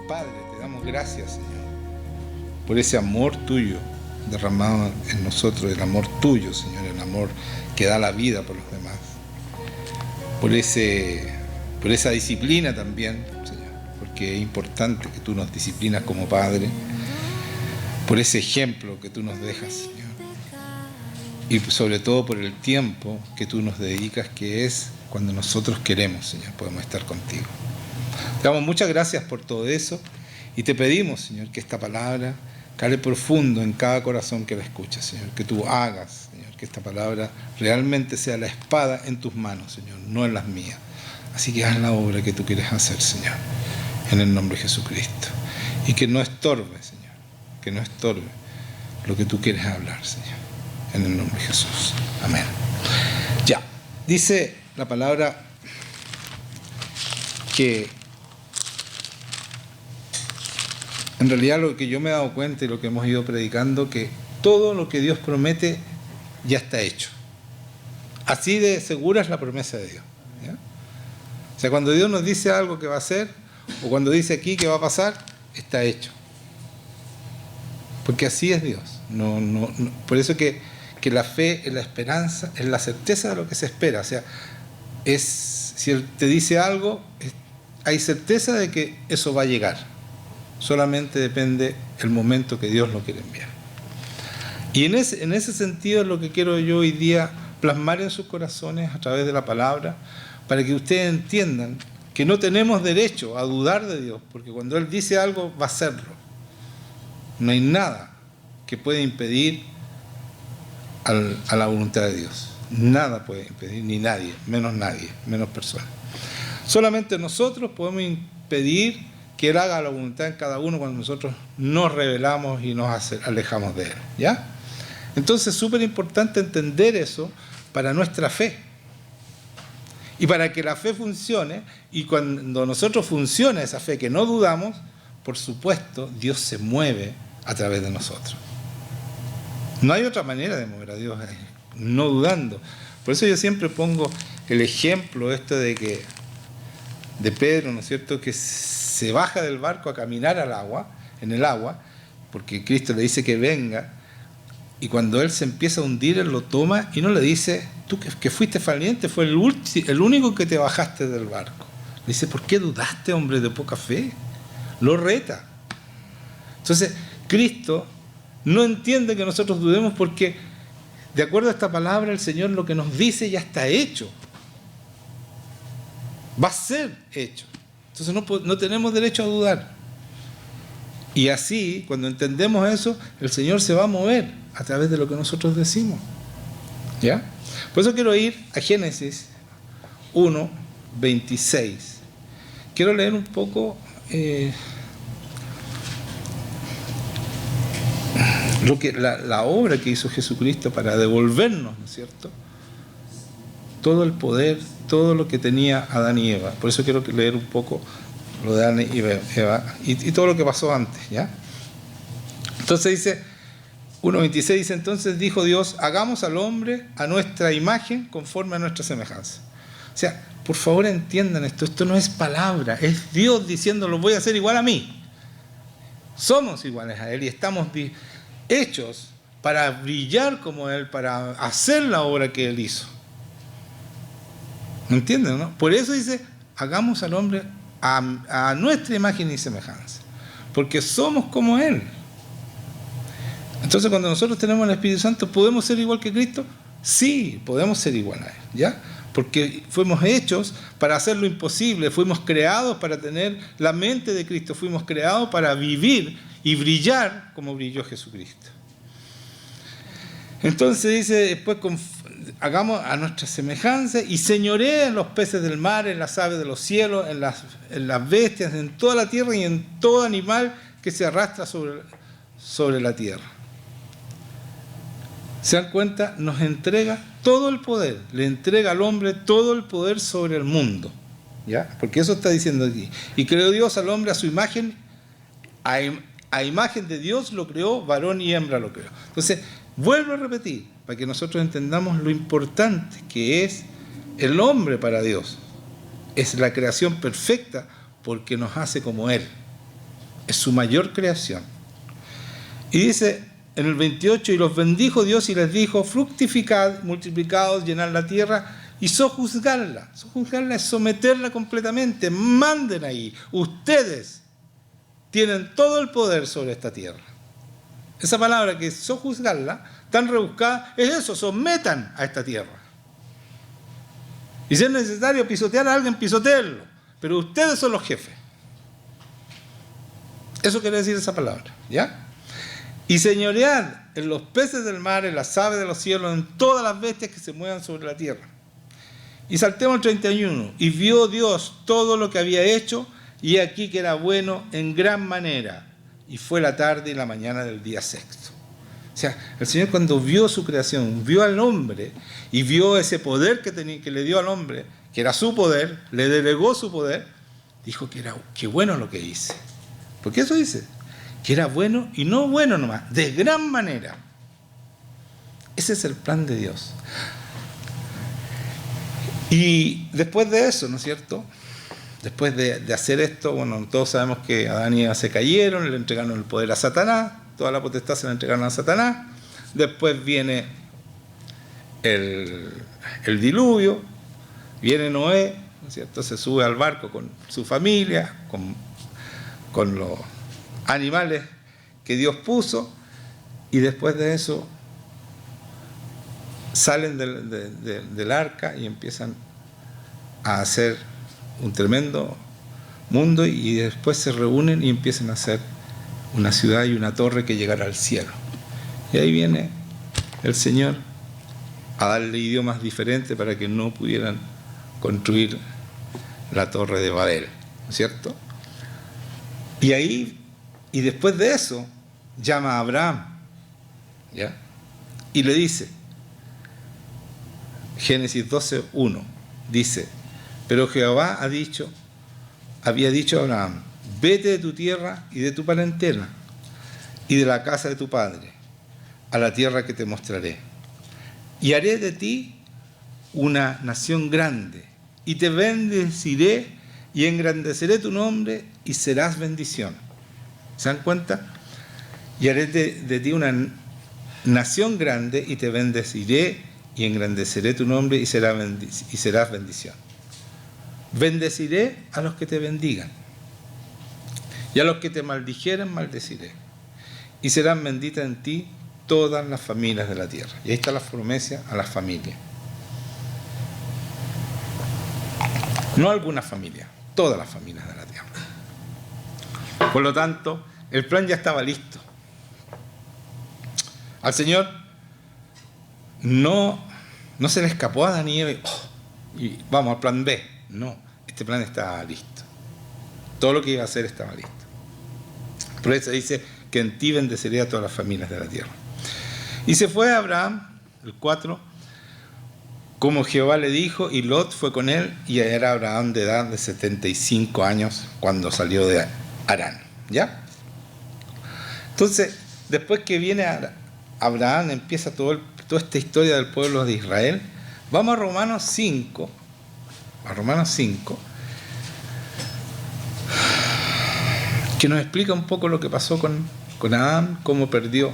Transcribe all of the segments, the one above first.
Padre, te damos gracias, Señor, por ese amor tuyo derramado en nosotros, el amor tuyo, Señor, el amor que da la vida por los demás, por esa disciplina también, Señor, porque es importante que tú nos disciplinas como Padre, por ese ejemplo que tú nos dejas, Señor, y sobre todo por el tiempo que tú nos dedicas, que es cuando nosotros queremos, Señor, podemos estar contigo. Te damos muchas gracias por todo eso y te pedimos, Señor, que esta palabra cale profundo en cada corazón que la escucha, Señor, que tú hagas, Señor, que esta palabra realmente sea la espada en tus manos, Señor, no en las mías. Así que haz la obra que tú quieres hacer, Señor, en el nombre de Jesucristo. Y que no estorbe, Señor, que no estorbe lo que tú quieres hablar, Señor, en el nombre de Jesús. Amén. Ya, dice la palabra que en realidad lo que yo me he dado cuenta y lo que hemos ido predicando, que todo lo que Dios promete ya está hecho. Así de segura es la promesa de Dios, ¿ya? O sea, cuando Dios nos dice algo que va a hacer, o cuando dice aquí que va a pasar, está hecho. Porque así es Dios. Por eso que la fe es la esperanza, es la certeza de lo que se espera. O sea, si Él te dice algo, hay certeza de que eso va a llegar. Solamente depende el momento que Dios lo quiere enviar. Y en ese sentido es lo que quiero yo hoy día plasmar en sus corazones a través de la palabra, para que ustedes entiendan que no tenemos derecho a dudar de Dios, porque cuando Él dice algo va a hacerlo. No hay nada que pueda impedir a la voluntad de Dios. Nada puede impedir, ni nadie, menos personas. Solamente nosotros podemos impedir que Él haga la voluntad en cada uno cuando nosotros nos rebelamos y nos alejamos de Él, ¿ya? Entonces es súper importante entender eso para nuestra fe. Y para que la fe funcione, y cuando nosotros funciona esa fe que no dudamos, por supuesto, Dios se mueve a través de nosotros. No hay otra manera de mover a Dios, no dudando. Por eso yo siempre pongo el ejemplo de Pedro, ¿no es cierto?, que se baja del barco a caminar en el agua, porque Cristo le dice que venga, y cuando él se empieza a hundir, él lo toma y no le dice, tú que fuiste valiente, fue el único que te bajaste del barco. Le dice, ¿por qué dudaste, hombre de poca fe? Lo reta. Entonces, Cristo no entiende que nosotros dudemos porque, de acuerdo a esta palabra, el Señor lo que nos dice ya está hecho. Va a ser hecho. Entonces no tenemos derecho a dudar. Y así, cuando entendemos eso, el Señor se va a mover a través de lo que nosotros decimos. ¿Ya? Por eso quiero ir a Génesis 1, 26. Quiero leer un poco la obra que hizo Jesucristo para devolvernos, ¿no es cierto?, todo el poder, todo lo que tenía Adán y Eva. Por eso quiero leer un poco lo de Adán y Eva y todo lo que pasó antes, ¿ya? Entonces dice, 1.26 dice, entonces dijo Dios, hagamos al hombre a nuestra imagen conforme a nuestra semejanza. O sea, por favor entiendan esto no es palabra, es Dios diciendo, lo voy a hacer igual a mí. Somos iguales a Él y estamos hechos para brillar como Él, para hacer la obra que Él hizo. ¿Me entienden, no? Por eso dice, hagamos al hombre a nuestra imagen y semejanza. Porque somos como Él. Entonces, cuando nosotros tenemos el Espíritu Santo, ¿podemos ser igual que Cristo? Sí, podemos ser igual a Él, ¿ya? Porque fuimos hechos para hacer lo imposible, fuimos creados para tener la mente de Cristo, fuimos creados para vivir y brillar como brilló Jesucristo. Entonces dice, después hagamos a nuestra semejanza y señoree en los peces del mar, en las aves de los cielos, en las bestias, en toda la tierra y en todo animal que se arrastra sobre la tierra. ¿Se dan cuenta? Nos entrega todo el poder, le entrega al hombre todo el poder sobre el mundo, ¿ya? Porque eso está diciendo aquí. Y creó Dios al hombre a su imagen, a imagen de Dios lo creó, varón y hembra lo creó. Entonces, vuelvo a repetir, para que nosotros entendamos lo importante que es el hombre para Dios. Es la creación perfecta porque nos hace como Él. es su mayor creación. Y dice en el 28, y los bendijo Dios y les dijo, fructificad, multiplicaos, llenad la tierra y sojuzgarla. Sojuzgarla es someterla completamente. Manden ahí. Ustedes tienen todo el poder sobre esta tierra. Esa palabra que es sojuzgarla, tan rebuscada, es eso, sometan a esta tierra. Y si es necesario pisotear a alguien, pisotearlo. Pero ustedes son los jefes. Eso quiere decir esa palabra, ¿ya? Y señoread en los peces del mar, en las aves de los cielos, en todas las bestias que se muevan sobre la tierra. Y saltemos al 31. Y vio Dios todo lo que había hecho, y aquí que era bueno en gran manera. Y fue la tarde y la mañana del día sexto. O sea, el Señor cuando vio su creación, vio al hombre, y vio ese poder que le dio al hombre, que era su poder, le delegó su poder, dijo que era qué bueno lo que hice. Porque eso dice, que era bueno y no bueno nomás, de gran manera. Ese es el plan de Dios. Y después de eso, ¿no es cierto? Después de hacer esto, bueno, todos sabemos que Adán y Eva se cayeron, le entregaron el poder a Satanás, toda la potestad se la entregaron a Satanás. Después viene el diluvio, viene Noé, ¿no es cierto? Se sube al barco con su familia, con los animales que Dios puso, y después de eso salen del arca y empiezan a hacer un tremendo mundo, y después se reúnen y empiezan a hacer una ciudad y una torre que llegará al cielo. Y ahí viene el Señor a darle idiomas diferentes para que no pudieran construir la torre de Babel, ¿no es cierto? Y ahí, y después de eso, llama a Abraham, ¿ya? Y le dice, Génesis 12:1, dice, pero Jehová había dicho a Abraham, vete de tu tierra y de tu parentela y de la casa de tu padre, a la tierra que te mostraré. Y haré de ti una nación grande, y te bendeciré y engrandeceré tu nombre y serás bendición. ¿Se dan cuenta? Y haré de ti una nación grande y te bendeciré y engrandeceré tu nombre y serás bendición. Bendeciré a los que te bendigan y a los que te maldijeren maldeciré. Y serán benditas en ti todas las familias de la tierra. Y ahí está la promesa a las familias. No algunas familias, todas las familias de la tierra. Por lo tanto, el plan ya estaba listo. Al Señor no se le escapó a Adán y Eva y vamos al plan B. No, este plan estaba listo. Todo lo que iba a hacer estaba listo. Por eso dice que en ti bendeciré a todas las familias de la tierra. Y se fue Abraham, el 4, como Jehová le dijo, y Lot fue con él, y era Abraham de edad de 75 años cuando salió de Harán. ¿Ya? Entonces, después que viene Abraham, empieza toda esta historia del pueblo de Israel. Vamos a Romanos 5. A Romanos 5. Que nos explica un poco lo que pasó con Adán, cómo perdió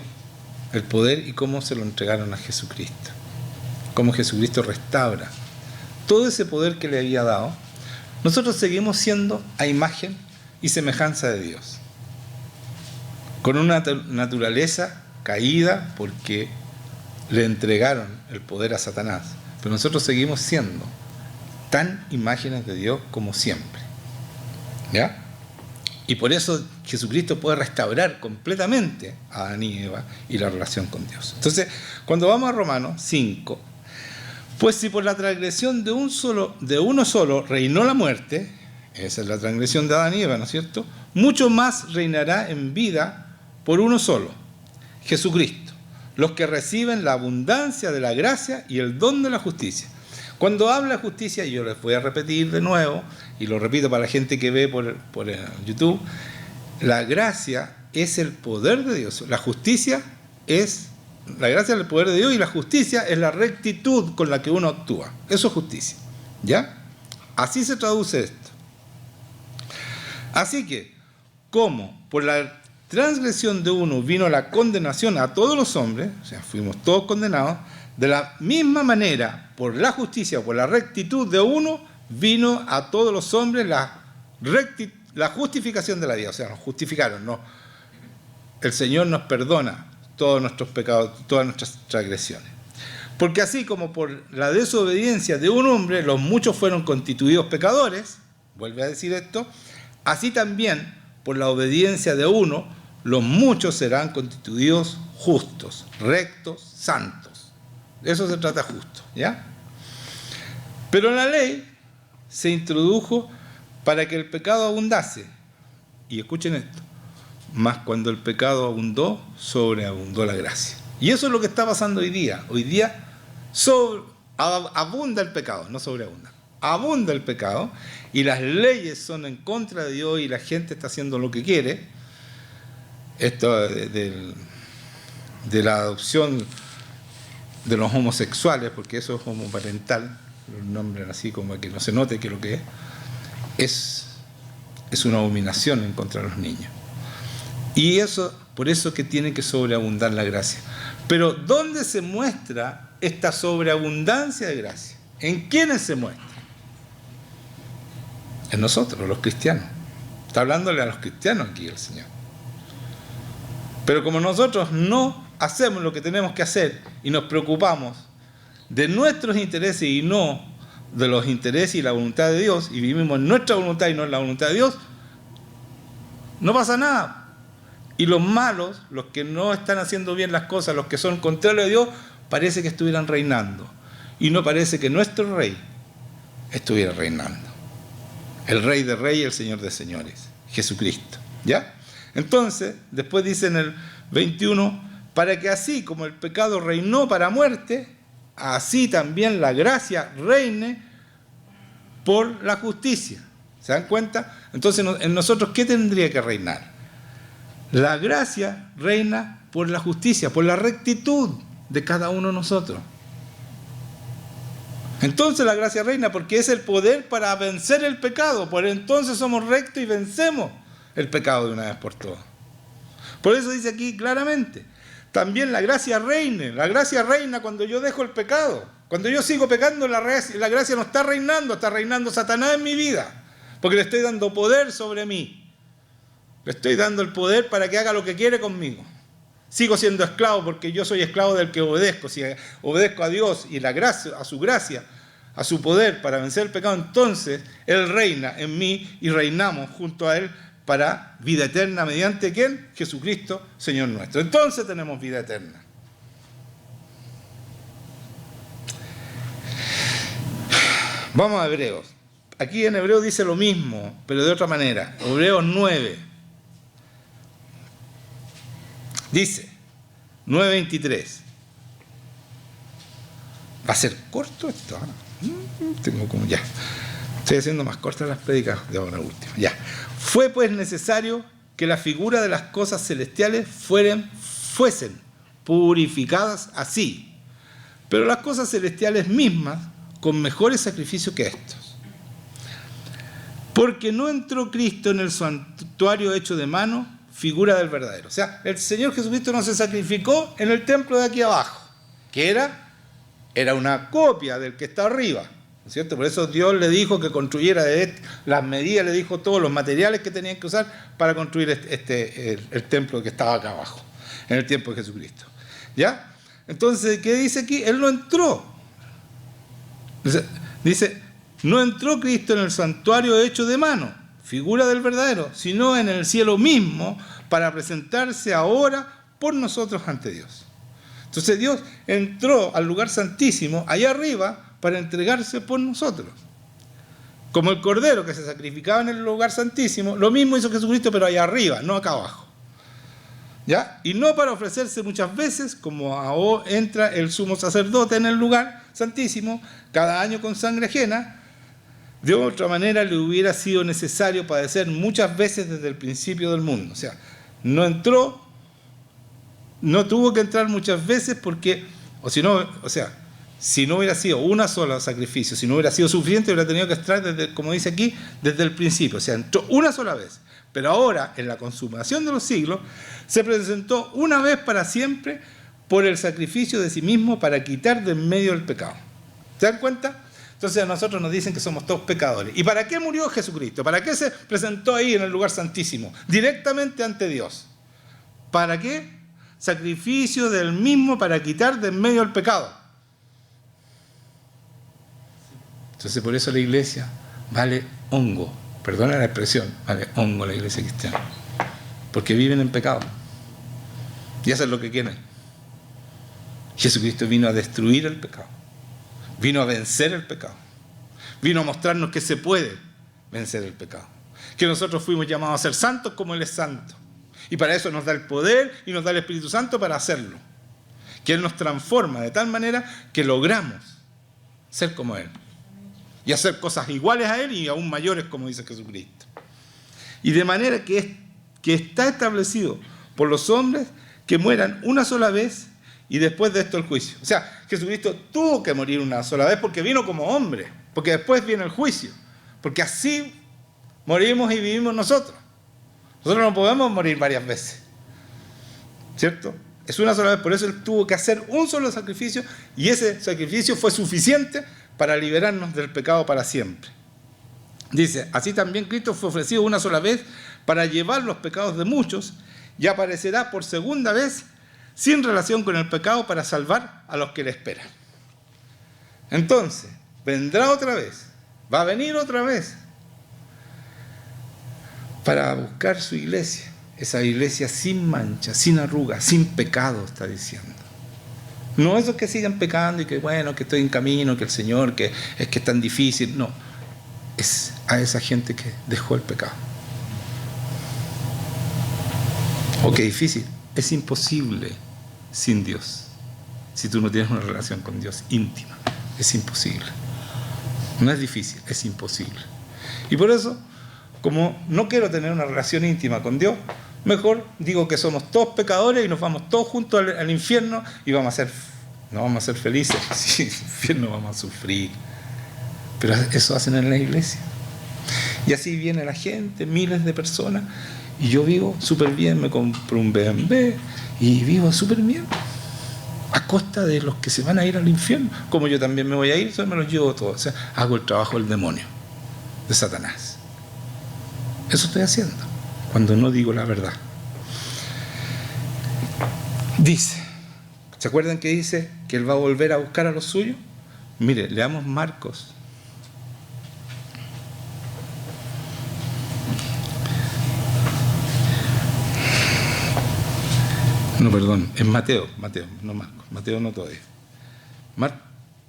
el poder y cómo se lo entregaron a Jesucristo. Cómo Jesucristo restaura todo ese poder que le había dado. Nosotros seguimos siendo a imagen y semejanza de Dios, con una naturaleza caída porque le entregaron el poder a Satanás, pero nosotros seguimos siendo tan imágenes de Dios como siempre, ¿ya? Y por eso Jesucristo puede restaurar completamente a Adán y Eva y la relación con Dios. Entonces, cuando vamos a Romanos 5, pues si por la transgresión de uno solo reinó la muerte, esa es la transgresión de Adán y Eva, ¿no es cierto?, mucho más reinará en vida por uno solo, Jesucristo, los que reciben la abundancia de la gracia y el don de la justicia. Cuando habla de justicia, yo les voy a repetir de nuevo, y lo repito para la gente que ve por YouTube, la gracia es el poder de Dios. La gracia es el poder de Dios, y la justicia es la rectitud con la que uno actúa. Eso es justicia, ¿ya? Así se traduce esto. Así que, como por la transgresión de uno vino la condenación a todos los hombres, o sea, fuimos todos condenados, de la misma manera, por la justicia, por la rectitud de uno, vino a todos los hombres la justificación de la vida. O sea, nos justificaron, ¿no? El Señor nos perdona todos nuestros pecados, todas nuestras transgresiones. Porque así como por la desobediencia de un hombre los muchos fueron constituidos pecadores, vuelve a decir esto, así también por la obediencia de uno los muchos serán constituidos justos, rectos, santos. De eso se trata justo, ¿ya? Pero la ley se introdujo para que el pecado abundase. Y escuchen esto, mas cuando el pecado abundó, sobreabundó la gracia. Y eso es lo que está pasando hoy día. Hoy día abunda el pecado, no sobreabunda. Abunda el pecado y las leyes son en contra de Dios y la gente está haciendo lo que quiere. Esto de la adopción de los homosexuales, porque eso es homoparental, lo nombran así como que no se note que lo que es una abominación en contra de los niños. Y eso, por eso que tiene que sobreabundar la gracia. Pero ¿dónde se muestra esta sobreabundancia de gracia? ¿En quiénes se muestra? En nosotros, los cristianos. Está hablándole a los cristianos aquí el Señor. Pero como nosotros no hacemos lo que tenemos que hacer y nos preocupamos de nuestros intereses y no de los intereses y la voluntad de Dios, y vivimos en nuestra voluntad y no en la voluntad de Dios, no pasa nada. Y los malos, los que no están haciendo bien las cosas, los que son contrarios a Dios, parece que estuvieran reinando. Y no parece que nuestro rey estuviera reinando. El Rey de Reyes y el Señor de Señores, Jesucristo. ¿Ya? Entonces, después dice en el 21, para que así como el pecado reinó para muerte, así también la gracia reine por la justicia. ¿Se dan cuenta? Entonces, en nosotros, ¿qué tendría que reinar? La gracia reina por la justicia, por la rectitud de cada uno de nosotros. Entonces la gracia reina porque es el poder para vencer el pecado. Por entonces somos rectos y vencemos el pecado de una vez por todas. Por eso dice aquí claramente, también la gracia reine. La gracia reina cuando yo dejo el pecado. Cuando yo sigo pecando, la gracia no está reinando Satanás en mi vida. Porque le estoy dando poder sobre mí. Le estoy dando el poder para que haga lo que quiere conmigo. Sigo siendo esclavo porque yo soy esclavo del que obedezco. Si obedezco a Dios y a su gracia, a su poder para vencer el pecado, entonces Él reina en mí y reinamos junto a Él para vida eterna. ¿Mediante quién? Jesucristo, Señor nuestro. Entonces tenemos vida eterna. Vamos a Hebreos. Aquí en Hebreos dice lo mismo, pero de otra manera. Hebreos 9. Dice, 9:23. Va a ser corto esto. Tengo como ya. Estoy haciendo más cortas las prédicas de ahora última. Ya. Fue pues necesario que la figura de las cosas celestiales fuesen purificadas así. Pero las cosas celestiales mismas con mejores sacrificios que estos. Porque no entró Cristo en el santuario hecho de mano, figura del verdadero. O sea, el Señor Jesucristo no se sacrificó en el templo de aquí abajo, que era una copia del que está arriba, ¿no es cierto? Por eso Dios le dijo que construyera las medidas, le dijo todos los materiales que tenían que usar para construir el templo que estaba acá abajo, en el tiempo de Jesucristo. ¿Ya? Entonces, ¿qué dice aquí? Él no entró. Dice, no entró Cristo en el santuario hecho de mano, figura del verdadero, sino en el cielo mismo para presentarse ahora por nosotros ante Dios. Entonces Dios entró al lugar santísimo, allá arriba, para entregarse por nosotros. Como el cordero que se sacrificaba en el lugar santísimo, lo mismo hizo Jesucristo, pero allá arriba, no acá abajo. ¿Ya? Y no para ofrecerse muchas veces, como ahora entra el sumo sacerdote en el lugar santísimo, cada año con sangre ajena. De otra manera le hubiera sido necesario padecer muchas veces desde el principio del mundo. O sea, no tuvo que entrar muchas veces porque, si no hubiera sido una sola sacrificio, si no hubiera sido suficiente, hubiera tenido que entrar, como dice aquí, desde el principio. O sea, entró una sola vez Pero ahora, en la consumación de los siglos, se presentó una vez para siempre por el sacrificio de sí mismo para quitar de en medio el pecado. ¿Se dan cuenta? Entonces a nosotros nos dicen que somos todos pecadores. ¿Y para qué murió Jesucristo? ¿Para qué se presentó ahí en el lugar santísimo? Directamente ante Dios. ¿Para qué? Sacrificio del mismo para quitar de en medio el pecado. Entonces por eso la iglesia vale hongo. Perdona la expresión, vale hongo la iglesia cristiana. Porque viven en pecado. Y hacen lo que quieren. Jesucristo vino a destruir el pecado. Vino a vencer el pecado. Vino a mostrarnos que se puede vencer el pecado. Que nosotros fuimos llamados a ser santos como Él es santo. Y para eso nos da el poder y nos da el Espíritu Santo para hacerlo. Que Él nos transforma de tal manera que logramos ser como Él. Y hacer cosas iguales a Él y aún mayores, como dice Jesucristo. Y de manera que está establecido por los hombres que mueran una sola vez y después de esto el juicio. O sea, Jesucristo tuvo que morir una sola vez porque vino como hombre, porque después viene el juicio, porque así morimos y vivimos nosotros. Nosotros no podemos morir varias veces, ¿cierto? Es una sola vez, por eso Él tuvo que hacer un solo sacrificio y ese sacrificio fue suficiente para liberarnos del pecado para siempre. Dice, así también Cristo fue ofrecido una sola vez para llevar los pecados de muchos y aparecerá por segunda vez sin relación con el pecado para salvar a los que le esperan. Entonces, vendrá otra vez, va a venir otra vez para buscar su iglesia, esa iglesia sin mancha, sin arruga, sin pecado, está diciendo. No esos que sigan pecando y que bueno, que estoy en camino, que el Señor, que es que es tan difícil, no. Es a esa gente que dejó el pecado. Oh, qué difícil. Es imposible sin Dios. Si tú no tienes una relación con Dios íntima, es imposible. No es difícil, es imposible. Y por eso, como no quiero tener una relación íntima con Dios, mejor digo que somos todos pecadores y nos vamos todos juntos al infierno y no vamos a ser felices. Si en el infierno vamos a sufrir. Pero eso hacen en la iglesia. Y así viene la gente, miles de personas, y yo vivo súper bien, me compro un BMW y vivo súper bien. A costa de los que se van a ir al infierno. Como yo también me voy a ir, yo me los llevo todos. O sea, hago el trabajo del demonio, de Satanás. Eso estoy haciendo cuando no digo la verdad. Dice, ¿se acuerdan que dice que Él va a volver a buscar a los suyos? Mire, leamos Marcos. No, perdón, es Mateo, no Marcos. Mateo no todavía.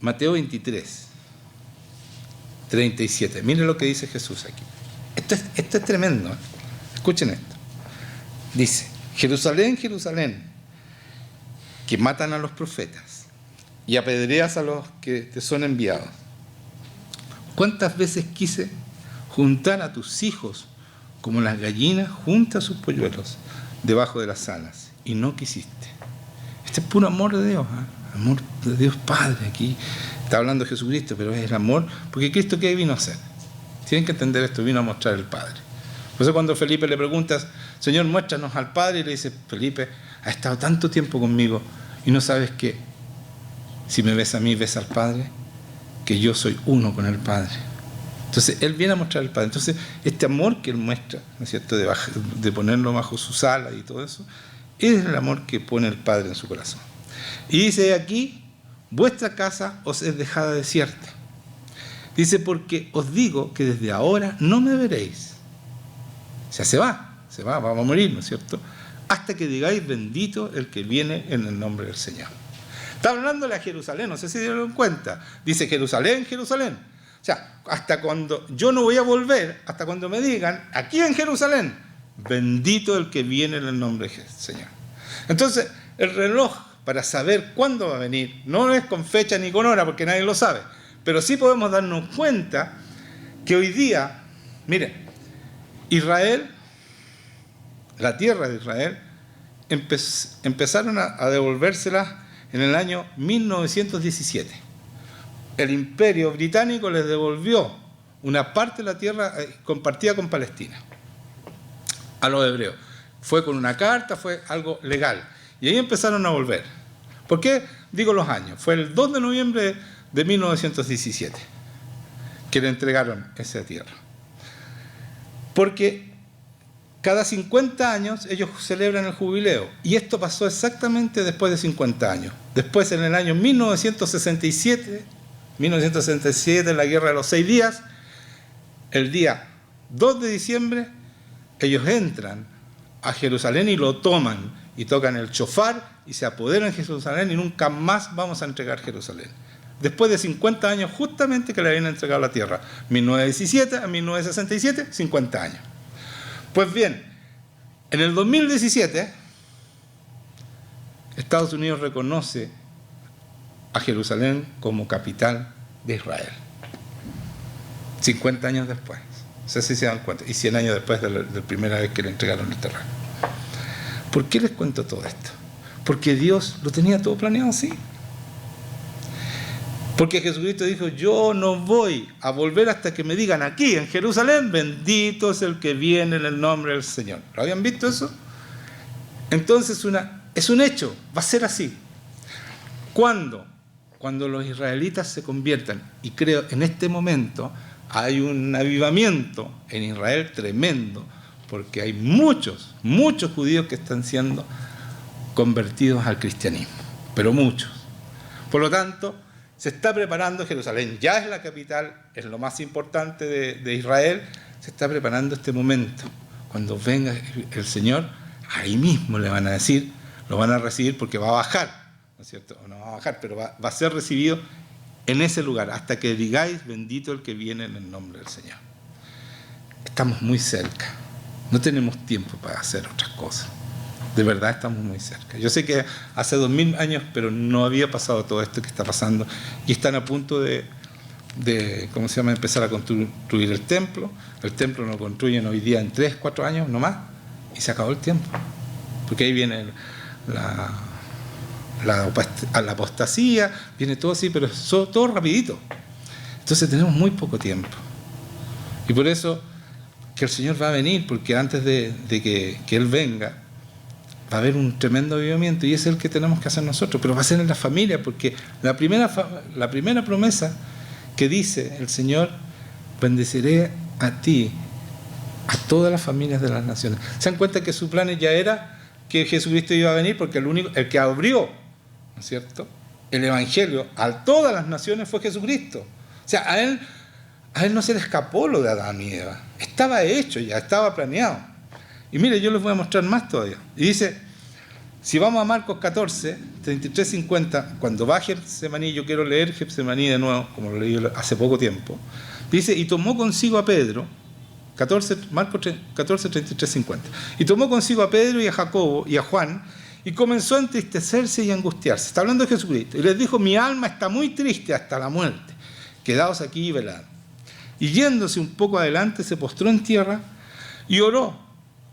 Mateo 23, 37. Miren lo que dice Jesús aquí. Esto es tremendo, ¿eh? Escuchen esto. Dice, Jerusalén, Jerusalén, que matan a los profetas y apedreas a los que te son enviados. ¿Cuántas veces quise juntar a tus hijos como las gallinas juntan sus polluelos debajo de las alas? Y no quisiste. Este es puro amor de Dios, ¿eh? Amor de Dios Padre. Aquí está hablando Jesucristo, pero es el amor, porque Cristo, ¿qué vino a hacer? Tienen que entender esto, vino a mostrar el Padre. Por eso cuando Felipe le preguntas, Señor, muéstranos al Padre, y le dice, Felipe, has estado tanto tiempo conmigo y no sabes que si me ves a mí, ves al Padre, que yo soy uno con el Padre. Entonces, Él viene a mostrar al Padre. Entonces, este amor que Él muestra, ¿no es cierto?, de ponerlo bajo sus alas y todo eso, es el amor que pone el Padre en su corazón. Y dice aquí, vuestra casa os es dejada desierta. Dice, porque os digo que desde ahora no me veréis. O sea, se va, vamos a morir, ¿no es cierto? Hasta que digáis, bendito el que viene en el nombre del Señor. Está hablándole a Jerusalén, no sé si se dieron cuenta. Dice, Jerusalén, Jerusalén. O sea, hasta cuando yo no voy a volver, hasta cuando me digan, aquí en Jerusalén, bendito el que viene en el nombre del Señor. Entonces, el reloj para saber cuándo va a venir no es con fecha ni con hora, porque nadie lo sabe. Pero sí podemos darnos cuenta que hoy día, miren, Israel, la tierra de Israel, empezaron a devolvérsela en el año 1917. El Imperio Británico les devolvió una parte de la tierra compartida con Palestina. a los hebreos. Fue con una carta, fue algo legal. Y ahí empezaron a volver. ¿Por qué digo los años? Fue el 2 de noviembre de 1917 que le entregaron esa tierra. Porque cada 50 años ellos celebran el jubileo. Y esto pasó exactamente después de 50 años. Después, en el año 1967, en la Guerra de los 6 días, el día 2 de diciembre, ellos entran a Jerusalén y lo toman, y tocan el shofar, y se apoderan de Jerusalén, y nunca más vamos a entregar Jerusalén. Después de 50 años, justamente, que le habían entregado la tierra. 1917 a 1967, 50 años. Pues bien, en el 2017, Estados Unidos reconoce a Jerusalén como capital de Israel. 50 años después. No sé si se dan cuenta. Y 100 años después de la primera vez que le entregaron el terreno. ¿Por qué les cuento todo esto? Porque Dios lo tenía todo planeado así. Porque Jesucristo dijo: yo no voy a volver hasta que me digan aquí en Jerusalén, bendito es el que viene en el nombre del Señor. ¿Lo habían visto eso? Entonces es un hecho, va a ser así. ¿Cuándo? Cuando los israelitas se conviertan, y creo en este momento hay un avivamiento en Israel tremendo, porque hay muchos judíos que están siendo convertidos al cristianismo, pero muchos. Por lo tanto, se está preparando Jerusalén, ya es la capital, es lo más importante de Israel, se está preparando este momento. Cuando venga el Señor, ahí mismo le van a decir, lo van a recibir porque va a bajar, ¿no es cierto? No va a bajar, pero va a ser recibido en ese lugar, hasta que digáis, bendito el que viene en el nombre del Señor. Estamos muy cerca, no tenemos tiempo para hacer otras cosas. De verdad estamos muy cerca. Yo sé que hace 2000 años, pero no había pasado todo esto que está pasando, y están a punto de empezar a construir el templo. El templo lo construyen hoy día en 3, 4 años, no más, y se acabó el tiempo. Porque ahí viene la apostasía, viene todo así, pero es todo rapidito. Entonces tenemos muy poco tiempo. Y por eso que el Señor va a venir, porque antes de que Él venga, va a haber un tremendo avivamiento, y ese es el que tenemos que hacer nosotros, pero va a ser en la familia, porque la primera promesa que dice el Señor: bendeciré a ti, a todas las familias de las naciones. ¿Se dan cuenta que su plan ya era que Jesucristo iba a venir? Porque el que abrió, ¿no es cierto?, el Evangelio a todas las naciones fue Jesucristo. O sea, a él no se le escapó lo de Adán y Eva. Estaba hecho ya, estaba planeado. Y mire, yo les voy a mostrar más todavía. Y dice, si vamos a Marcos 14, 33, 50, cuando va a Getsemaní, yo quiero leer Getsemaní de nuevo, como lo leí hace poco tiempo. Dice, y tomó consigo a Pedro, Marcos 14, 33, 50. Y tomó consigo a Pedro y a Jacobo y a Juan, y comenzó a entristecerse y a angustiarse. Está hablando de Jesucristo. Y les dijo, mi alma está muy triste hasta la muerte. Quedaos aquí y velad. Y yéndose un poco adelante, se postró en tierra y oró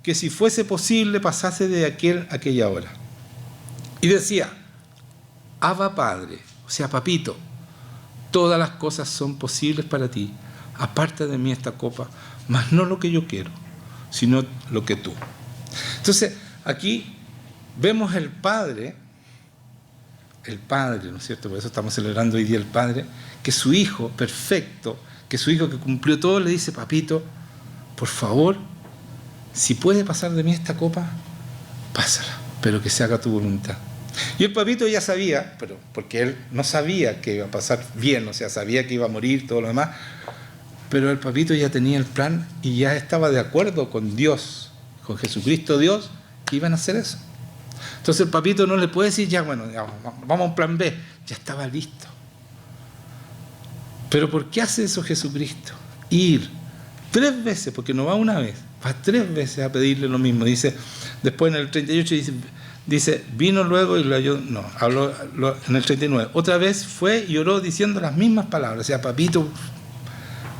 que si fuese posible pasase de aquella hora. Y decía, Abba Padre, o sea, papito, todas las cosas son posibles para ti. Aparta de mí esta copa, mas no lo que yo quiero, sino lo que tú. Entonces, aquí vemos el Padre, ¿no es cierto? Por eso estamos celebrando hoy día el Padre, que su Hijo perfecto, que su Hijo que cumplió todo, le dice, papito, por favor, si puede pasar de mí esta copa, pásala, pero que se haga tu voluntad. Y el papito ya sabía, pero porque él no sabía que iba a pasar bien, o sea, sabía que iba a morir, todo lo demás, pero el papito ya tenía el plan y ya estaba de acuerdo con Dios, con Jesucristo Dios, que iban a hacer eso. Entonces el papito no le puede decir, ya bueno, ya, vamos a un plan B, ya estaba listo. Pero ¿por qué hace eso Jesucristo? Ir 3 veces, porque no va una vez, va 3 veces a pedirle lo mismo. Dice, después en el 38 dice vino luego y habló en el 39. Otra vez fue y oró diciendo las mismas palabras. O sea, papito,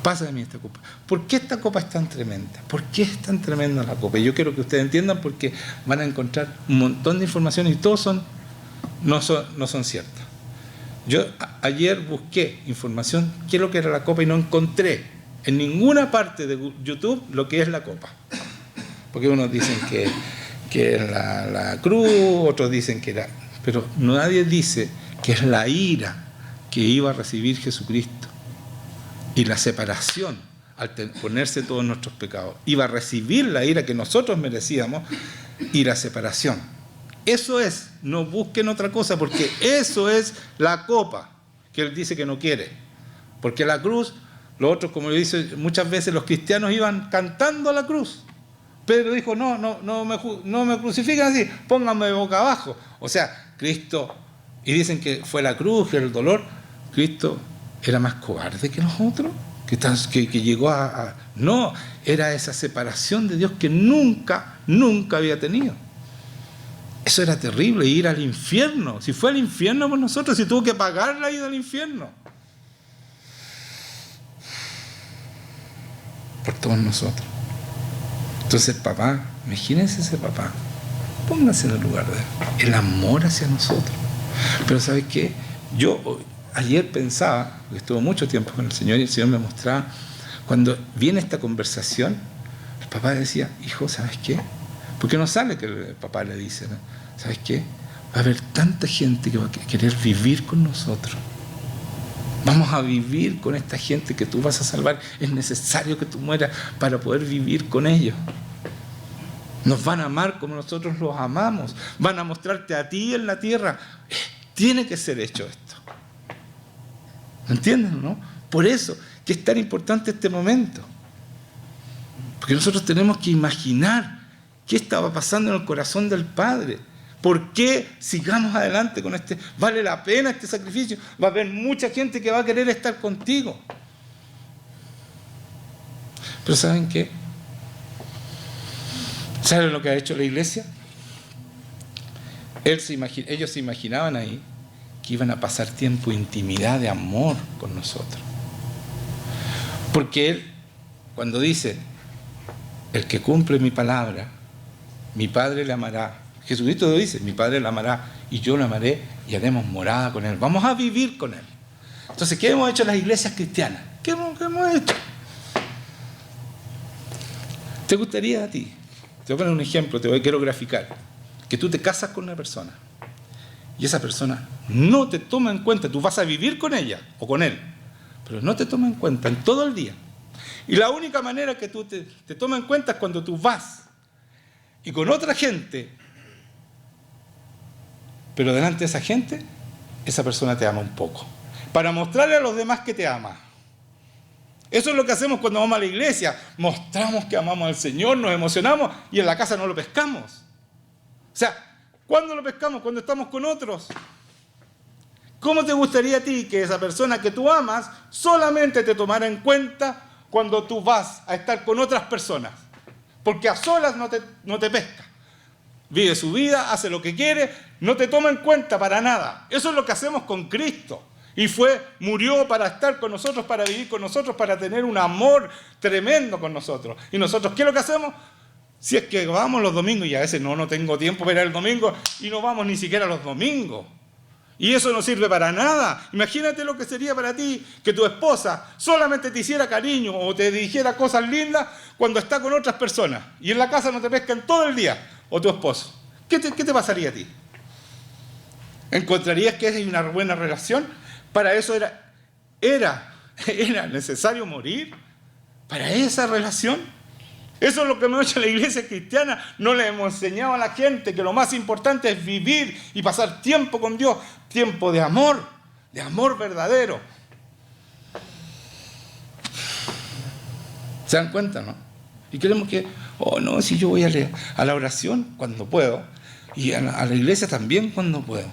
pasa de mí esta copa. ¿Por qué esta copa es tan tremenda? ¿Por qué es tan tremenda la copa? Y yo quiero que ustedes entiendan, porque van a encontrar un montón de información y todos no son ciertas. Yo ayer busqué información, qué es lo que era la copa, y no encontré en ninguna parte de YouTube lo que es la copa. Porque unos dicen que es la cruz, otros dicen que era... Pero nadie dice que es la ira que iba a recibir Jesucristo y la separación al ponerse todos nuestros pecados. Iba a recibir la ira que nosotros merecíamos y la separación. Eso es, no busquen otra cosa, porque eso es la copa que él dice que no quiere. Porque la cruz, los otros, como le dice muchas veces, los cristianos iban cantando a la cruz. Pedro dijo, no me crucifiquen así, pónganme boca abajo. O sea, Cristo, y dicen que fue la cruz, que el dolor, Cristo era más cobarde que nosotros, que llegó a... No, era esa separación de Dios que nunca había tenido. Eso era terrible, ir al infierno. Si fue al infierno por nosotros, si tuvo que pagar la ida al infierno. Por todos nosotros. Entonces, papá, imagínense ese papá. Pónganse en el lugar de él. El amor hacia nosotros. Pero ¿sabes qué? Yo ayer pensaba, porque estuve mucho tiempo con el Señor y el Señor me mostraba, cuando viene esta conversación, el papá decía, hijo, ¿sabes qué? Porque no sale que el papá le dice, ¿no? ¿Sabes qué? Va a haber tanta gente que va a querer vivir con nosotros. Vamos a vivir con esta gente que tú vas a salvar. Es necesario que tú mueras para poder vivir con ellos. Nos van a amar como nosotros los amamos. Van a mostrarte a ti en la tierra. Tiene que ser hecho esto. ¿Me entienden, no? Por eso que es tan importante este momento. Porque nosotros tenemos que imaginar qué estaba pasando en el corazón del Padre. ¿Por qué sigamos adelante con este? ¿Vale la pena este sacrificio? Va a haber mucha gente que va a querer estar contigo. Pero ¿saben qué? ¿Saben lo que ha hecho la iglesia? Ellos se imaginaban ahí que iban a pasar tiempo de intimidad, de amor con nosotros. Porque Él, cuando dice, el que cumple mi palabra, mi Padre le amará. Jesucristo lo dice, mi Padre le amará y yo lo amaré y haremos morada con Él. Vamos a vivir con Él. Entonces, ¿qué hemos hecho las iglesias cristianas? ¿Qué hemos hecho? ¿Te gustaría a ti? Te voy a poner un ejemplo, quiero graficar. Que tú te casas con una persona y esa persona no te toma en cuenta. Tú vas a vivir con ella o con él, pero no te toma en cuenta en todo el día. Y la única manera que tú te toma en cuenta es cuando tú vas y con otra gente, pero delante de esa gente, esa persona te ama un poco, para mostrarle a los demás que te ama. Eso es lo que hacemos cuando vamos a la iglesia. Mostramos que amamos al Señor, nos emocionamos y en la casa no lo pescamos. O sea, ¿cuándo lo pescamos? Cuando estamos con otros. ¿Cómo te gustaría a ti que esa persona que tú amas solamente te tomara en cuenta cuando tú vas a estar con otras personas? Porque a solas no te pesca. Vive su vida, hace lo que quiere, no te toma en cuenta para nada. Eso es lo que hacemos con Cristo. Y murió para estar con nosotros, para vivir con nosotros, para tener un amor tremendo con nosotros. Y nosotros, ¿qué es lo que hacemos? Si es que vamos los domingos, y a veces no tengo tiempo para ir el domingo, y no vamos ni siquiera los domingos. Y eso no sirve para nada. Imagínate lo que sería para ti que tu esposa solamente te hiciera cariño o te dijera cosas lindas cuando está con otras personas. Y en la casa no te pescan todo el día, o tu esposo. ¿Qué te pasaría a ti? ¿Encontrarías que es una buena relación? Para eso era necesario morir. Para esa relación. Eso es lo que hemos hecho en la iglesia cristiana. No le hemos enseñado a la gente que lo más importante es vivir y pasar tiempo con Dios. Tiempo de amor verdadero. ¿Se dan cuenta, no? Y queremos que, no, si yo voy a la oración cuando puedo. Y a la iglesia también cuando puedo.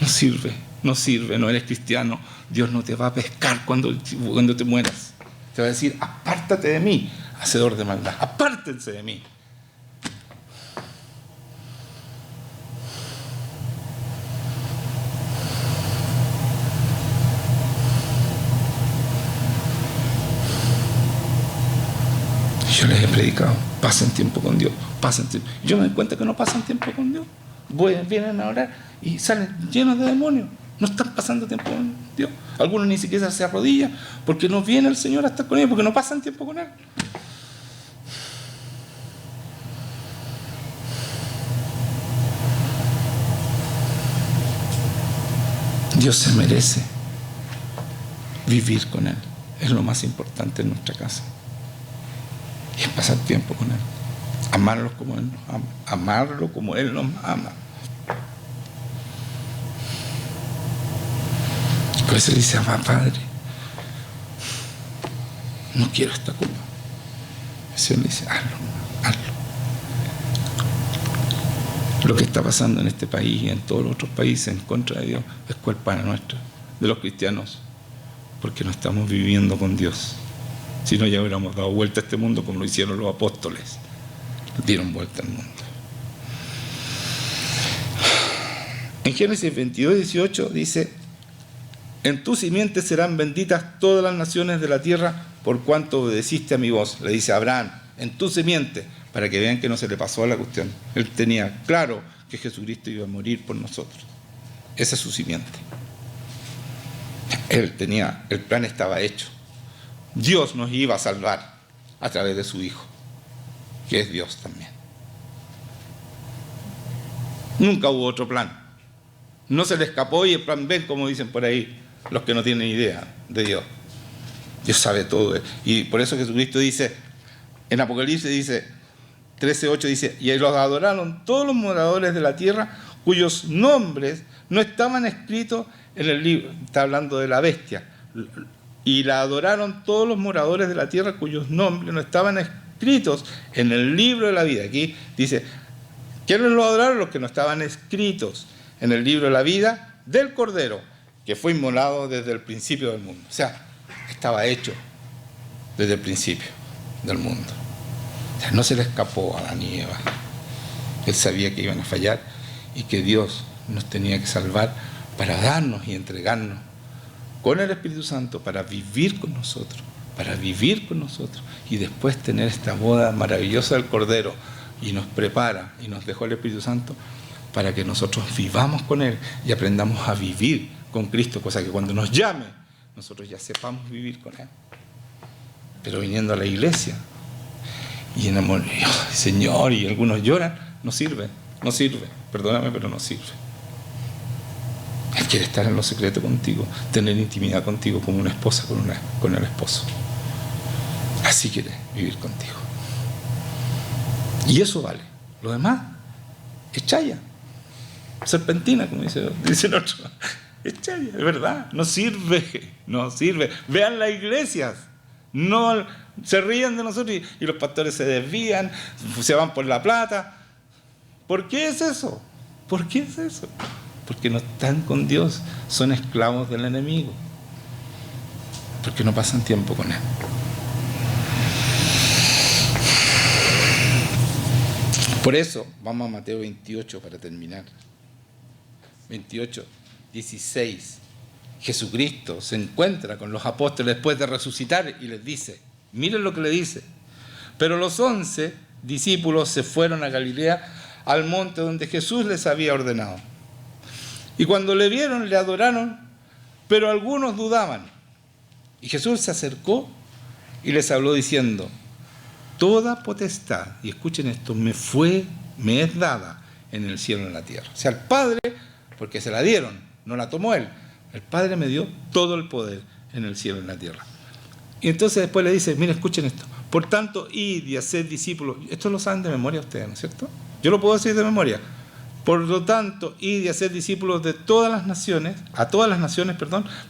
No sirve, no eres cristiano. Dios no te va a pescar cuando te mueras. Te va a decir, apártate de mí, hacedor de maldad. Apártense de mí. Yo les he predicado, pasen tiempo con Dios, pasen tiempo. Yo me doy cuenta que no pasan tiempo con Dios. Vienen a orar y salen llenos de demonios. No están pasando tiempo con Dios. Algunos ni siquiera se arrodillan porque no viene el Señor a estar con ellos, porque no pasan tiempo con Él. Dios se merece vivir con Él. Es lo más importante en nuestra casa. Y es pasar tiempo con Él. Amarlo como Él nos ama. Amarlo como Él nos ama. Por eso dice, amá, Padre, no quiero esta copa. El Señor le dice, hazlo, hazlo. Lo que está pasando en este país y en todos los otros países en contra de Dios es culpa nuestra, de los cristianos, porque no estamos viviendo con Dios. Si no, ya hubiéramos dado vuelta a este mundo como lo hicieron los apóstoles. Dieron vuelta al mundo. En Génesis 22, 18 dice, en tu simiente serán benditas todas las naciones de la tierra por cuanto obedeciste a mi voz. Le dice a Abraham, en tu simiente, para que vean que no se le pasó a la cuestión. Él tenía claro que Jesucristo iba a morir por nosotros. Esa es su simiente. Él tenía, el plan estaba hecho. Dios nos iba a salvar a través de su Hijo, que es Dios también. Nunca hubo otro plan. No se le escapó y el plan B, como dicen por ahí los que no tienen idea de Dios. Dios sabe todo. Y por eso Jesucristo dice, en Apocalipsis dice, 13:8 dice, y los adoraron todos los moradores de la tierra cuyos nombres no estaban escritos en el libro. Está hablando de la bestia. Y la adoraron todos los moradores de la tierra cuyos nombres no estaban escritos en el libro de la vida. Aquí dice, ¿quiénes lo adoraron? Los que no estaban escritos en el libro de la vida del Cordero, que fue inmolado desde el principio del mundo. O sea, estaba hecho desde el principio del mundo. O sea, no se le escapó a Adán y Eva. Él sabía que iban a fallar y que Dios nos tenía que salvar para darnos y entregarnos con el Espíritu Santo para vivir con nosotros, y después tener esta boda maravillosa del Cordero, y nos prepara y nos dejó el Espíritu Santo para que nosotros vivamos con Él y aprendamos a vivir con Cristo, cosa que cuando nos llame nosotros ya sepamos vivir con Él. Pero viniendo a la iglesia y en amor, Señor, y algunos lloran, no sirve, perdóname, pero no sirve. Él quiere estar en lo secreto contigo, tener intimidad contigo como una esposa con el esposo. Así quiere vivir contigo. Y eso vale. Lo demás es chaya, serpentina, como dicen otros. Es chaya, es verdad, no sirve. Vean las iglesias, no se ríen de nosotros y los pastores se desvían, se van por la plata. ¿Por qué es eso? Porque no están con Dios, son esclavos del enemigo, porque no pasan tiempo con Él. Por eso, vamos a Mateo 28 para terminar. 28, 16. Jesucristo se encuentra con los apóstoles después de resucitar y les dice, miren lo que le dice, pero los 11 discípulos se fueron a Galilea, al monte donde Jesús les había ordenado. Y cuando le vieron, le adoraron, pero algunos dudaban. Y Jesús se acercó y les habló diciendo, toda potestad, y escuchen esto, me es dada en el cielo y en la tierra. O sea, el Padre, porque se la dieron, no la tomó Él. El Padre me dio todo el poder en el cielo y en la tierra. Y entonces después le dice, miren, escuchen esto. Por tanto, id y haced discípulos. Esto lo saben de memoria ustedes, ¿no es cierto? Yo lo puedo decir de memoria. Por lo tanto, id y haced discípulos de todas las naciones,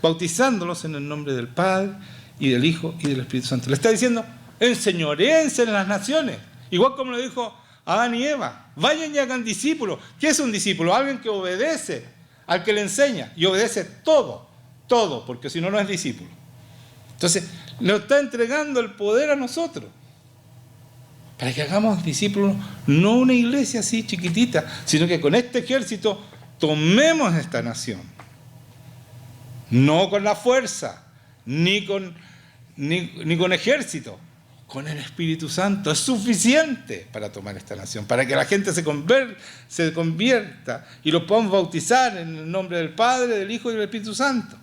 bautizándolos en el nombre del Padre y del Hijo y del Espíritu Santo. Le está diciendo, enseñoréense en las naciones. Igual como le dijo a Adán y Eva, vayan y hagan discípulos. ¿Qué es un discípulo? Alguien que obedece al que le enseña y obedece todo, porque si no, no es discípulo. Entonces, nos está entregando el poder a nosotros para que hagamos discípulos, no una iglesia así chiquitita, sino que con este ejército tomemos esta nación. No con la fuerza, ni con ejército, con el Espíritu Santo. Es suficiente para tomar esta nación, para que la gente se convierta y los podamos bautizar en el nombre del Padre, del Hijo y del Espíritu Santo.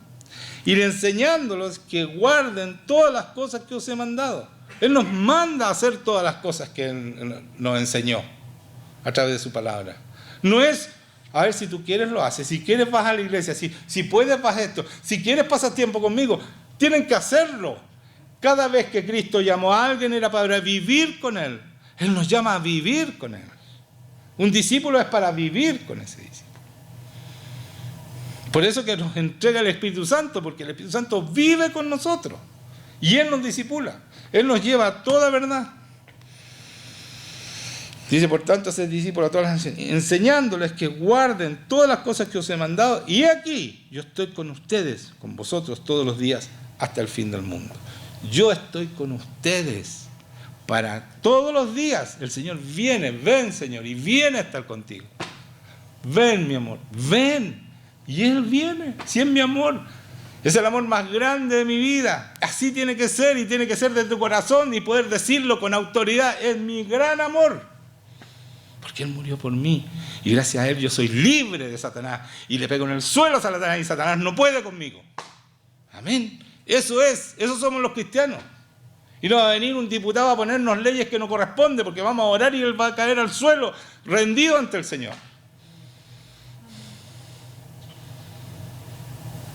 Ir enseñándolos que guarden todas las cosas que os he mandado. Él nos manda a hacer todas las cosas que Él nos enseñó a través de su palabra. No es A ver, si tú quieres, lo haces. Si quieres, vas a la iglesia. Si puedes, vas a esto. Si quieres, pasar tiempo conmigo. Tienen que hacerlo. Cada vez que Cristo llamó a alguien era para vivir con Él. Él nos llama a vivir con Él. Un discípulo es para vivir con ese discípulo. Por eso que nos entrega el Espíritu Santo, porque el Espíritu Santo vive con nosotros. Y Él nos discipula. Él nos lleva a toda verdad. Dice, por tanto, ser discípulos a todas las naciones, enseñándoles que guarden todas las cosas que os he mandado. Y aquí, yo estoy con ustedes, con vosotros todos los días, hasta el fin del mundo. Yo estoy con ustedes para todos los días. El Señor viene, ven, Señor, y viene a estar contigo. Ven, mi amor, ven. Y Él viene, si es mi amor. Es el amor más grande de mi vida. Así tiene que ser, y tiene que ser de tu corazón y poder decirlo con autoridad. Es mi gran amor. Porque Él murió por mí. Y gracias a Él yo soy libre de Satanás. Y le pego en el suelo a Satanás y Satanás no puede conmigo. Amén. Eso es. Esos somos los cristianos. Y no va a venir un diputado a ponernos leyes que no corresponden, porque vamos a orar y Él va a caer al suelo rendido ante el Señor.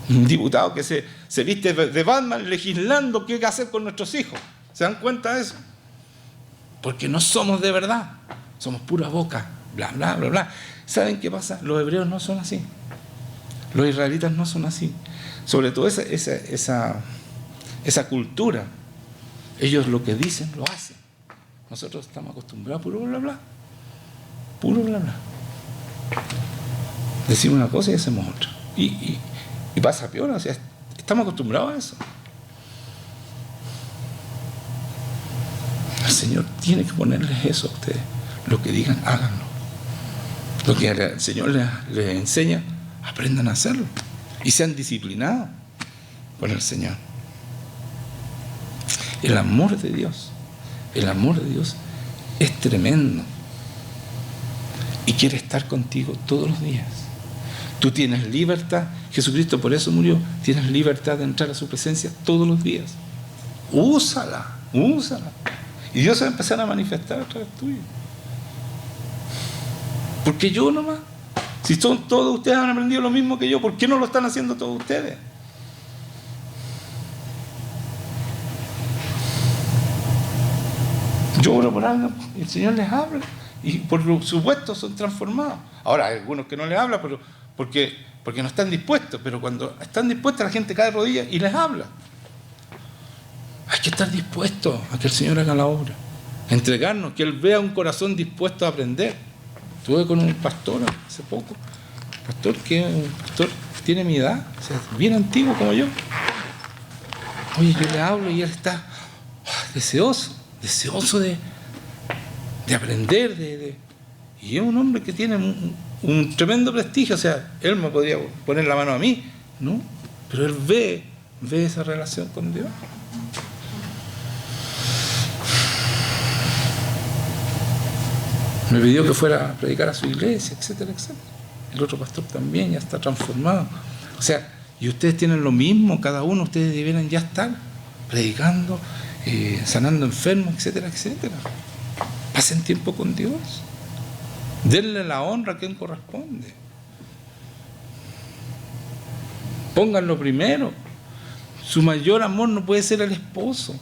Un diputado que se viste de Batman legislando qué hacer con nuestros hijos. ¿Se dan cuenta de eso? Porque no somos de verdad. Somos pura boca, bla, bla, bla, bla. ¿Saben qué pasa? Los hebreos no son así. Los israelitas no son así. Sobre todo esa cultura. Ellos lo que dicen, lo hacen. Nosotros estamos acostumbrados a puro bla, bla. Puro bla, bla. Decimos una cosa y hacemos otra. Y pasa peor, o sea, estamos acostumbrados a eso. El Señor tiene que ponerles eso a ustedes. Lo que digan, háganlo. Lo que el Señor les enseña, aprendan a hacerlo. Y sean disciplinados por el Señor. El amor de Dios es tremendo. Y quiere estar contigo todos los días. Tú tienes libertad. Jesucristo por eso murió. Tienes libertad de entrar a su presencia todos los días. Úsala. Y Dios se va a empezar a manifestar a través tuyo. Porque yo nomás, si son todos ustedes han aprendido lo mismo que yo, ¿por qué no lo están haciendo todos ustedes? Yo oro por algo, y el Señor les habla, y por supuesto son transformados. Ahora hay algunos que no les habla, pero porque no están dispuestos, pero cuando están dispuestos la gente cae de rodillas y les habla. Hay que estar dispuestos a que el Señor haga la obra, a entregarnos, que Él vea un corazón dispuesto a aprender. Estuve con un pastor hace poco, un pastor tiene mi edad, o sea, bien antiguo como yo. Oye, yo le hablo y él está deseoso de aprender, y es un hombre que tiene un tremendo prestigio, o sea, él me podría poner la mano a mí, ¿no? Pero él ve esa relación con Dios. Me pidió que fuera a predicar a su iglesia, etcétera, etcétera. El otro pastor también ya está transformado. O sea, y ustedes tienen lo mismo, cada uno, ustedes debieran ya estar predicando, sanando enfermos, etcétera, etcétera. Pasen tiempo con Dios. Denle la honra a quien corresponde. Pónganlo primero. Su mayor amor no puede ser el esposo,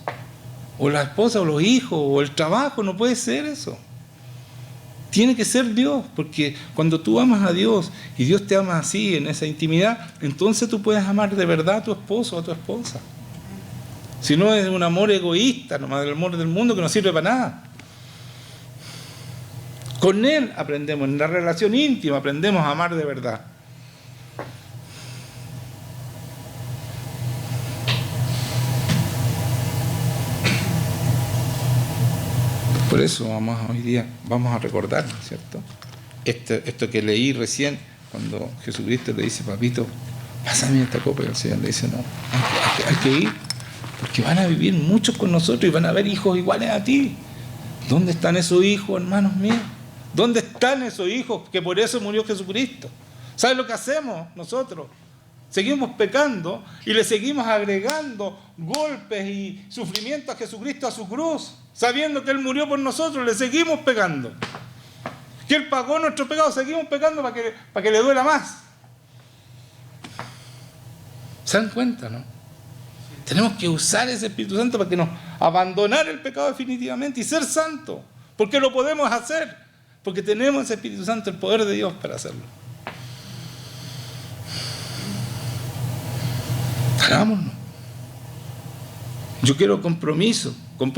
o la esposa, o los hijos, o el trabajo, no puede ser eso. Tiene que ser Dios, porque cuando tú amas a Dios y Dios te ama así, en esa intimidad, entonces tú puedes amar de verdad a tu esposo o a tu esposa. Si no es un amor egoísta, nomás el amor del mundo que no sirve para nada. Con Él aprendemos, en la relación íntima aprendemos a amar de verdad. Por eso hoy día vamos a recordar, ¿cierto? Esto que leí recién, cuando Jesucristo le dice, papito, pásame esta copa, y el Señor le dice, no, hay que ir, porque van a vivir muchos con nosotros y van a haber hijos iguales a ti. ¿Dónde están esos hijos, hermanos míos? ¿Dónde están esos hijos que por eso murió Jesucristo? ¿Sabes lo que hacemos nosotros? Seguimos pecando y le seguimos agregando golpes y sufrimiento a Jesucristo, a su cruz, sabiendo que Él murió por nosotros, le seguimos pegando. Que Él pagó nuestro pecado, seguimos pecando para que le duela más. ¿Se dan cuenta, no? Tenemos que usar ese Espíritu Santo para que nos abandonar el pecado definitivamente y ser santos. Porque lo podemos hacer. Porque tenemos ese Espíritu Santo, el poder de Dios para hacerlo. Hagámoslo. Yo quiero compromiso con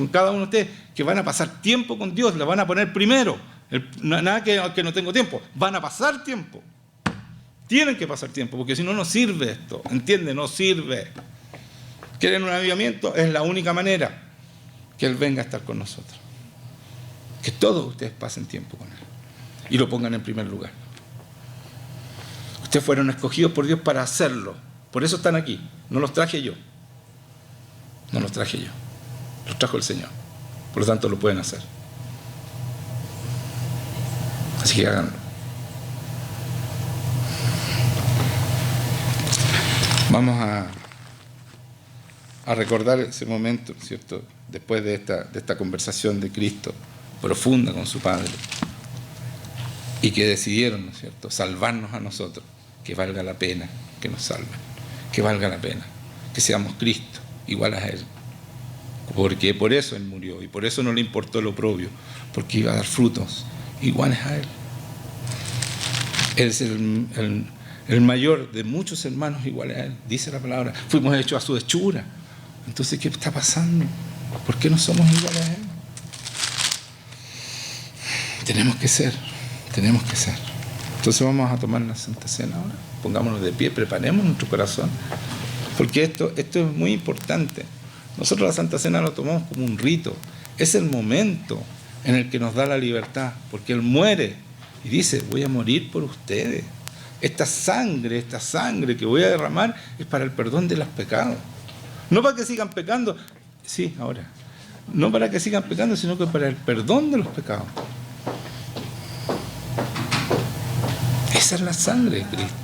cada uno de ustedes, que van a pasar tiempo con Dios, le van a poner primero. Nada que no tengo tiempo, van a pasar tiempo. Tienen que pasar tiempo, porque si no, no sirve esto. ¿Entienden? No sirve. ¿Quieren un avivamiento? Es la única manera que Él venga a estar con nosotros. Que todos ustedes pasen tiempo con Él y lo pongan en primer lugar. Ustedes fueron escogidos por Dios para hacerlo. Por eso están aquí. No los traje yo. No los traje yo. Los trajo el Señor. Por lo tanto, lo pueden hacer. Así que háganlo. Vamos a recordar ese momento, ¿cierto? Después de esta conversación de Cristo profunda con su Padre, y que decidieron, ¿no es cierto?, salvarnos a nosotros. Que valga la pena que nos salven, que valga la pena que seamos Cristo, igual a Él, porque por eso Él murió y por eso no le importó el oprobio, porque iba a dar frutos iguales a Él. Él es el mayor de muchos hermanos iguales a Él, dice la palabra. Fuimos hechos a su hechura. Entonces, ¿qué está pasando? ¿Por qué no somos iguales a Él? Tenemos que ser. Entonces vamos a tomar la Santa Cena ahora. Pongámonos de pie, preparemos nuestro corazón. Porque esto es muy importante. Nosotros la Santa Cena lo tomamos como un rito. Es el momento en el que nos da la libertad. Porque Él muere y dice, voy a morir por ustedes. Esta sangre que voy a derramar es para el perdón de los pecados. No para que sigan pecando. Sí, ahora. No para que sigan pecando, sino que para el perdón de los pecados. Esa es la sangre de Cristo.